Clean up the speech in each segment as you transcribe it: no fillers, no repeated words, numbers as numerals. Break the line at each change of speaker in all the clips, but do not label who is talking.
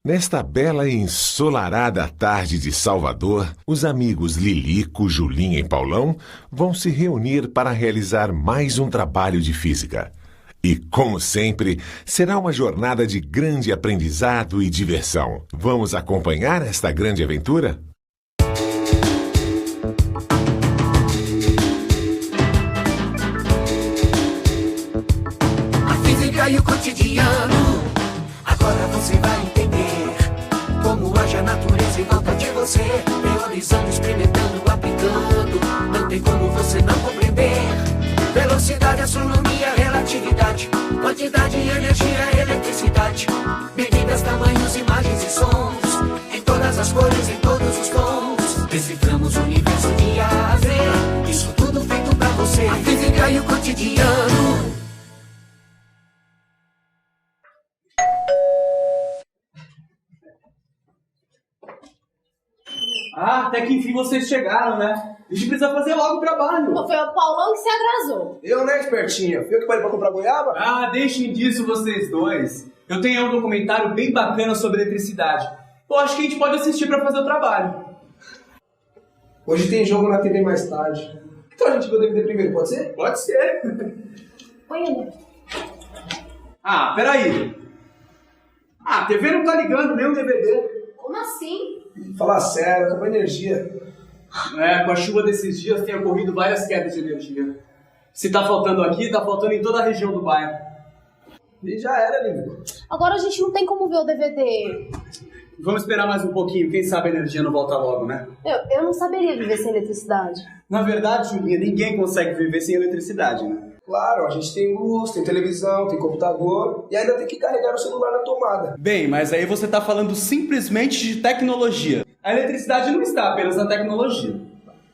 Nesta bela e ensolarada tarde de Salvador, os amigos Lilico, Julinha e Paulão vão se reunir para realizar mais um trabalho de física. E, como sempre, será uma jornada de grande aprendizado e diversão. Vamos acompanhar esta grande aventura?
A física e o cotidiano, agora você vai entender como age a natureza em volta de você. Teorizando, experimentando, aplicando, não tem como você não compreender. Velocidade, astronomia, relatividade, quantidade, energia, eletricidade, medidas, tamanhos, imagens e sons, em todas as cores, em todos os tons. Deciframos o universo de A a Z, isso tudo feito pra você. A física e o cotidiano.
Ah, até que enfim vocês chegaram, né? A gente precisa fazer logo o trabalho.
Foi o Paulão que se atrasou.
Eu, né, espertinha? Fui eu que parei pra comprar goiaba?
Ah, deixem disso vocês dois. Eu tenho um documentário bem bacana sobre eletricidade. Eu acho que a gente pode assistir pra fazer o trabalho.
Hoje tem jogo na TV mais tarde. Então a gente vê o DVD primeiro, pode ser?
Pode ser.
Põe ele.
Ah, peraí. Ah, a TV não tá ligando, nem o DVD.
Como assim?
Falar sério, acabou a energia.
É, com a chuva desses dias tem ocorrido várias quedas de energia. Se tá faltando aqui, tá faltando em toda a região do bairro.
E já era, Lívia.
Agora a gente não tem como ver o DVD.
Vamos esperar mais um pouquinho, quem sabe a energia não volta logo, né?
Eu não saberia viver sem eletricidade.
Na verdade, Julinha, ninguém consegue viver sem eletricidade, né?
Claro, a gente tem luz, tem televisão, tem computador e ainda tem que carregar o celular na tomada.
Bem, mas aí você tá falando simplesmente de tecnologia. A eletricidade não está apenas na tecnologia.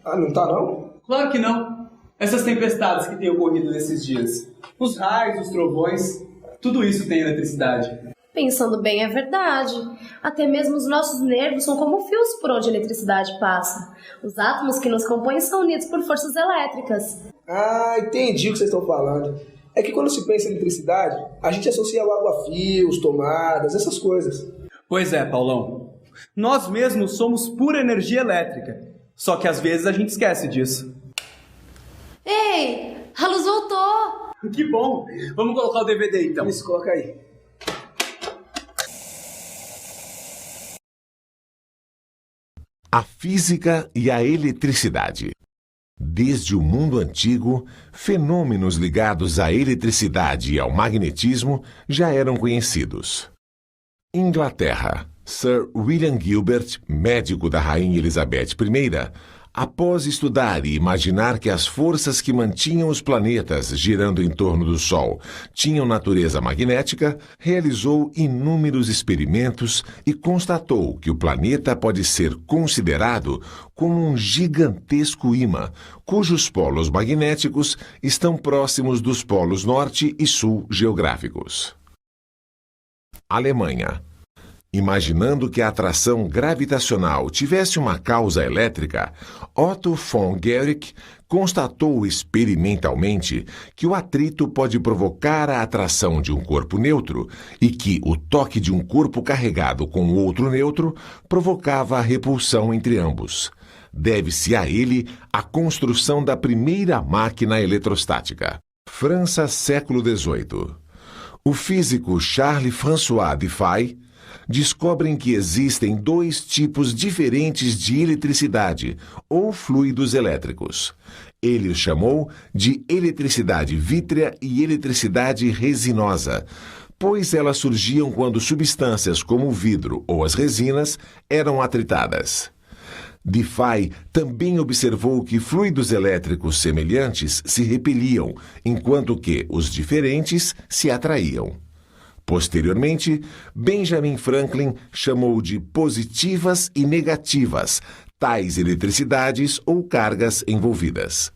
Ah, não tá não?
Claro que não. Essas tempestades que têm ocorrido nesses dias, os raios, os trovões, tudo isso tem eletricidade.
Pensando bem, é verdade. Até mesmo os nossos nervos são como fios por onde a eletricidade passa. Os átomos que nos compõem são unidos por forças elétricas.
Ah, entendi o que vocês estão falando. É que quando se pensa em eletricidade, a gente associa logo a fios, tomadas, essas coisas.
Pois é, Paulão. Nós mesmos somos pura energia elétrica. Só que às vezes a gente esquece disso.
Ei, a luz voltou!
Que bom! Vamos colocar o DVD então.
Isso, coloca aí.
A física e a eletricidade. Desde o mundo antigo, fenômenos ligados à eletricidade e ao magnetismo já eram conhecidos. Inglaterra. Sir William Gilbert, médico da Rainha Elizabeth I, após estudar e imaginar que as forças que mantinham os planetas girando em torno do Sol tinham natureza magnética, realizou inúmeros experimentos e constatou que o planeta pode ser considerado como um gigantesco ímã, cujos polos magnéticos estão próximos dos polos norte e sul geográficos. Alemanha. Imaginando que a atração gravitacional tivesse uma causa elétrica, Otto von Guericke constatou experimentalmente que o atrito pode provocar a atração de um corpo neutro e que o toque de um corpo carregado com outro neutro provocava a repulsão entre ambos. Deve-se a ele a construção da primeira máquina eletrostática. França, século XVIII. O físico Charles-François Diffie descobrem que existem dois tipos diferentes de eletricidade, ou fluidos elétricos. Ele os chamou de eletricidade vítrea e eletricidade resinosa, pois elas surgiam quando substâncias como o vidro ou as resinas eram atritadas. Diffie também observou que fluidos elétricos semelhantes se repeliam, enquanto que os diferentes se atraíam. Posteriormente, Benjamin Franklin chamou de positivas e negativas tais eletricidades ou cargas envolvidas.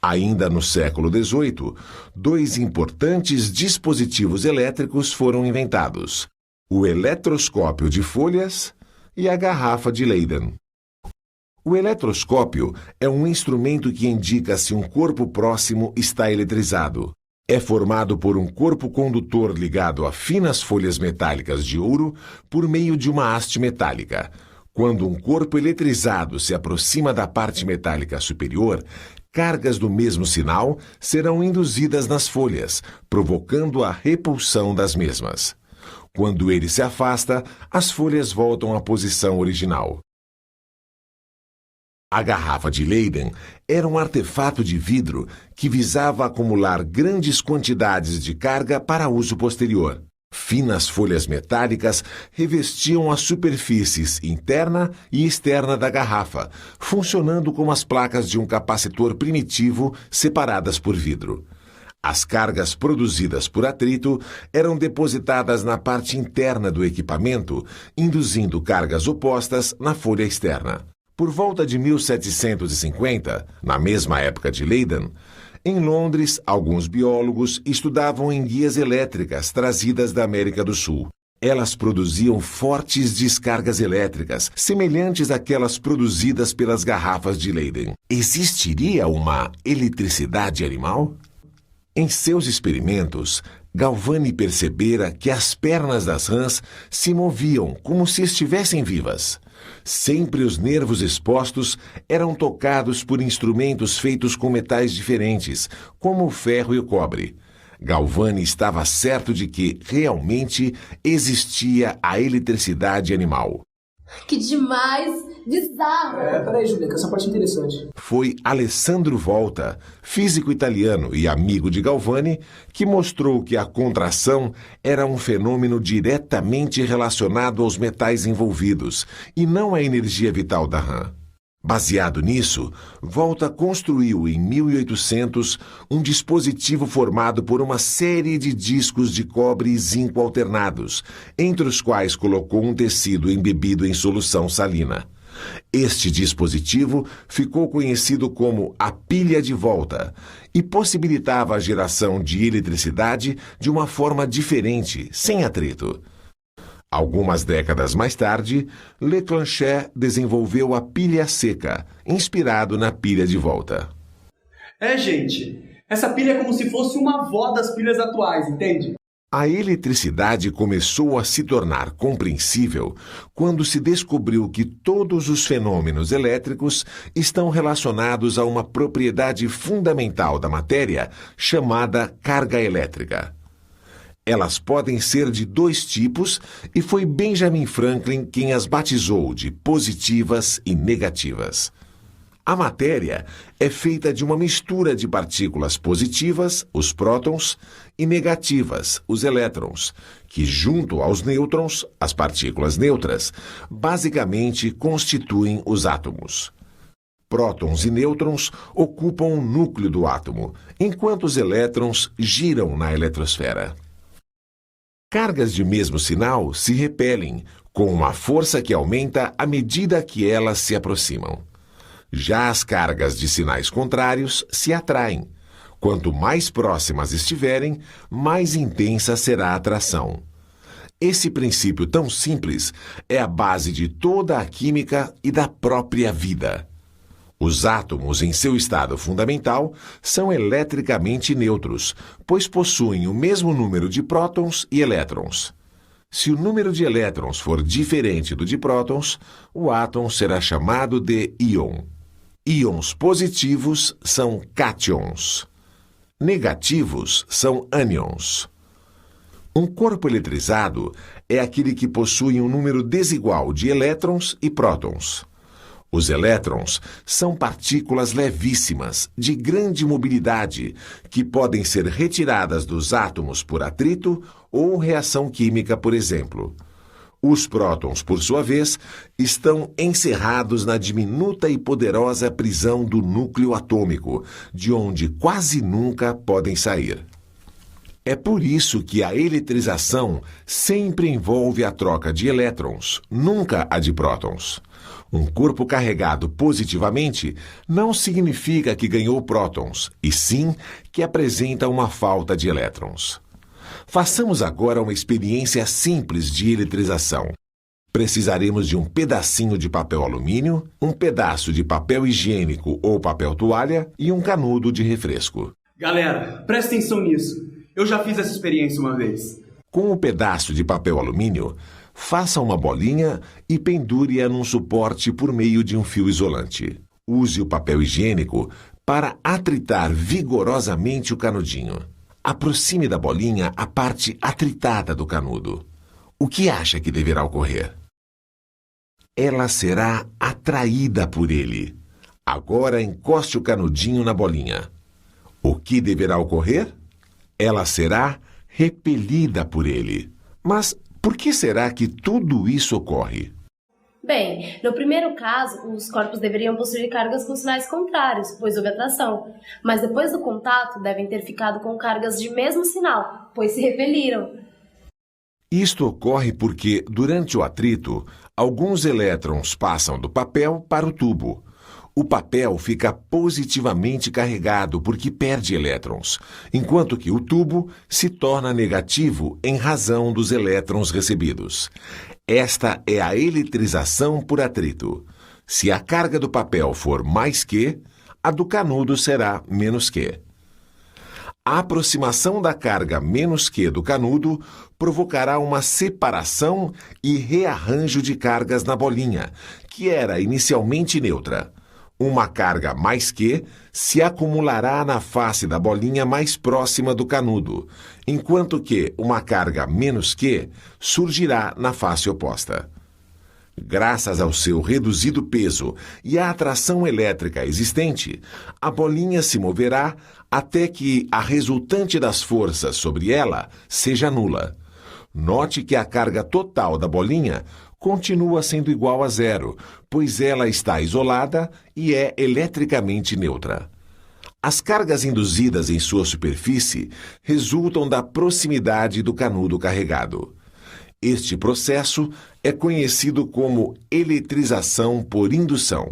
Ainda no século XVIII, dois importantes dispositivos elétricos foram inventados: o eletroscópio de folhas e a garrafa de Leyden. O eletroscópio é um instrumento que indica se um corpo próximo está eletrizado. É formado por um corpo condutor ligado a finas folhas metálicas de ouro por meio de uma haste metálica. Quando um corpo eletrizado se aproxima da parte metálica superior, cargas do mesmo sinal serão induzidas nas folhas, provocando a repulsão das mesmas. Quando ele se afasta, as folhas voltam à posição original. A garrafa de Leyden era um artefato de vidro que visava acumular grandes quantidades de carga para uso posterior. Finas folhas metálicas revestiam as superfícies interna e externa da garrafa, funcionando como as placas de um capacitor primitivo separadas por vidro. As cargas produzidas por atrito eram depositadas na parte interna do equipamento, induzindo cargas opostas na folha externa. Por volta de 1750, na mesma época de Leyden, em Londres, alguns biólogos estudavam enguias elétricas trazidas da América do Sul. Elas produziam fortes descargas elétricas, semelhantes àquelas produzidas pelas garrafas de Leyden. Existiria uma eletricidade animal? Em seus experimentos, Galvani percebera que as pernas das rãs se moviam como se estivessem vivas. Sempre os nervos expostos eram tocados por instrumentos feitos com metais diferentes, como o ferro e o cobre. Galvani estava certo de que realmente existia a eletricidade animal.
Que demais! Bizarro!
Peraí, Julia, que essa parte é interessante.
Foi Alessandro Volta, físico italiano e amigo de Galvani, que mostrou que a contração era um fenômeno diretamente relacionado aos metais envolvidos e não à energia vital da rã. Baseado nisso, Volta construiu em 1800 um dispositivo formado por uma série de discos de cobre e zinco alternados, entre os quais colocou um tecido embebido em solução salina. Este dispositivo ficou conhecido como a pilha de Volta e possibilitava a geração de eletricidade de uma forma diferente, sem atrito. Algumas décadas mais tarde, Leclanché desenvolveu a pilha seca, inspirado na pilha de Volta.
Gente, essa pilha é como se fosse uma avó das pilhas atuais, entende?
A eletricidade começou a se tornar compreensível quando se descobriu que todos os fenômenos elétricos estão relacionados a uma propriedade fundamental da matéria chamada carga elétrica. Elas podem ser de dois tipos e foi Benjamin Franklin quem as batizou de positivas e negativas. A matéria é feita de uma mistura de partículas positivas, os prótons, e negativas, os elétrons, que, junto aos nêutrons, as partículas neutras, basicamente constituem os átomos. Prótons e nêutrons ocupam o núcleo do átomo, enquanto os elétrons giram na eletrosfera. Cargas de mesmo sinal se repelem, com uma força que aumenta à medida que elas se aproximam. Já as cargas de sinais contrários se atraem. Quanto mais próximas estiverem, mais intensa será a atração. Esse princípio tão simples é a base de toda a química e da própria vida. Os átomos, em seu estado fundamental, são eletricamente neutros, pois possuem o mesmo número de prótons e elétrons. Se o número de elétrons for diferente do de prótons, o átomo será chamado de íon. Íons positivos são cátions. Negativos são ânions. Um corpo eletrizado é aquele que possui um número desigual de elétrons e prótons. Os elétrons são partículas levíssimas, de grande mobilidade, que podem ser retiradas dos átomos por atrito ou reação química, por exemplo. Os prótons, por sua vez, estão encerrados na diminuta e poderosa prisão do núcleo atômico, de onde quase nunca podem sair. É por isso que a eletrização sempre envolve a troca de elétrons, nunca a de prótons. Um corpo carregado positivamente não significa que ganhou prótons, e sim que apresenta uma falta de elétrons. Façamos agora uma experiência simples de eletrização. Precisaremos de um pedacinho de papel alumínio, um pedaço de papel higiênico ou papel toalha e um canudo de refresco.
Galera, presta atenção nisso. Eu já fiz essa experiência uma vez.
Com um pedaço de papel alumínio, faça uma bolinha e pendure-a num suporte por meio de um fio isolante. Use o papel higiênico para atritar vigorosamente o canudinho. Aproxime da bolinha a parte atritada do canudo. O que acha que deverá ocorrer? Ela será atraída por ele. Agora encoste o canudinho na bolinha. O que deverá ocorrer? Ela será repelida por ele. Mas por que será que tudo isso ocorre?
Bem, no primeiro caso, os corpos deveriam possuir cargas com sinais contrários, pois houve atração. Mas depois do contato, devem ter ficado com cargas de mesmo sinal, pois se repeliram.
Isto ocorre porque, durante o atrito, alguns elétrons passam do papel para o tubo. O papel fica positivamente carregado porque perde elétrons, enquanto que o tubo se torna negativo em razão dos elétrons recebidos. Esta é a eletrização por atrito. Se a carga do papel for mais que, a do canudo será menos que. A aproximação da carga menos que do canudo provocará uma separação e rearranjo de cargas na bolinha, que era inicialmente neutra. Uma carga mais que se acumulará na face da bolinha mais próxima do canudo, enquanto que uma carga menos que surgirá na face oposta. Graças ao seu reduzido peso e à atração elétrica existente, a bolinha se moverá até que a resultante das forças sobre ela seja nula. Note que a carga total da bolinha continua sendo igual a zero, pois ela está isolada e é eletricamente neutra. As cargas induzidas em sua superfície resultam da proximidade do canudo carregado. Este processo é conhecido como eletrização por indução.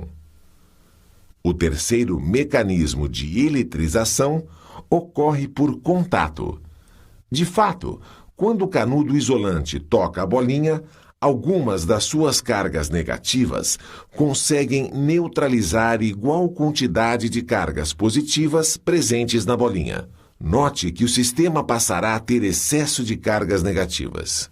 O terceiro mecanismo de eletrização ocorre por contato. De fato, quando o canudo isolante toca a bolinha, algumas das suas cargas negativas conseguem neutralizar igual quantidade de cargas positivas presentes na bolinha. Note que o sistema passará a ter excesso de cargas negativas.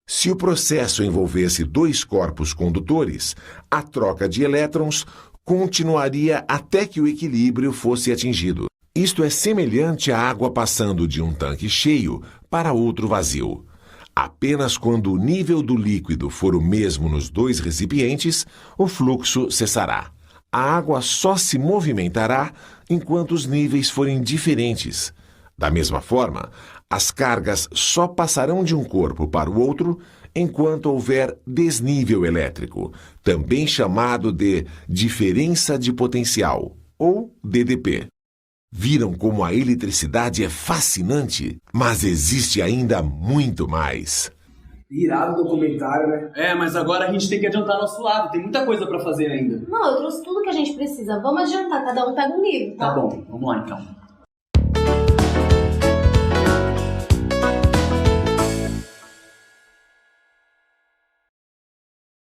Se o processo envolvesse dois corpos condutores, a troca de elétrons continuaria até que o equilíbrio fosse atingido. Isto é semelhante à água passando de um tanque cheio para outro vazio. Apenas quando o nível do líquido for o mesmo nos dois recipientes, o fluxo cessará. A água só se movimentará enquanto os níveis forem diferentes. Da mesma forma, as cargas só passarão de um corpo para o outro enquanto houver desnível elétrico, também chamado de diferença de potencial, ou DDP. Viram como a eletricidade é fascinante? Mas existe ainda muito mais.
Irado documentário, né?
Mas agora a gente tem que adiantar nosso lado, tem muita coisa pra fazer ainda.
Não, eu trouxe tudo que a gente precisa. Vamos adiantar, cada um pega um livro, tá?
Tá bom, vamos lá então.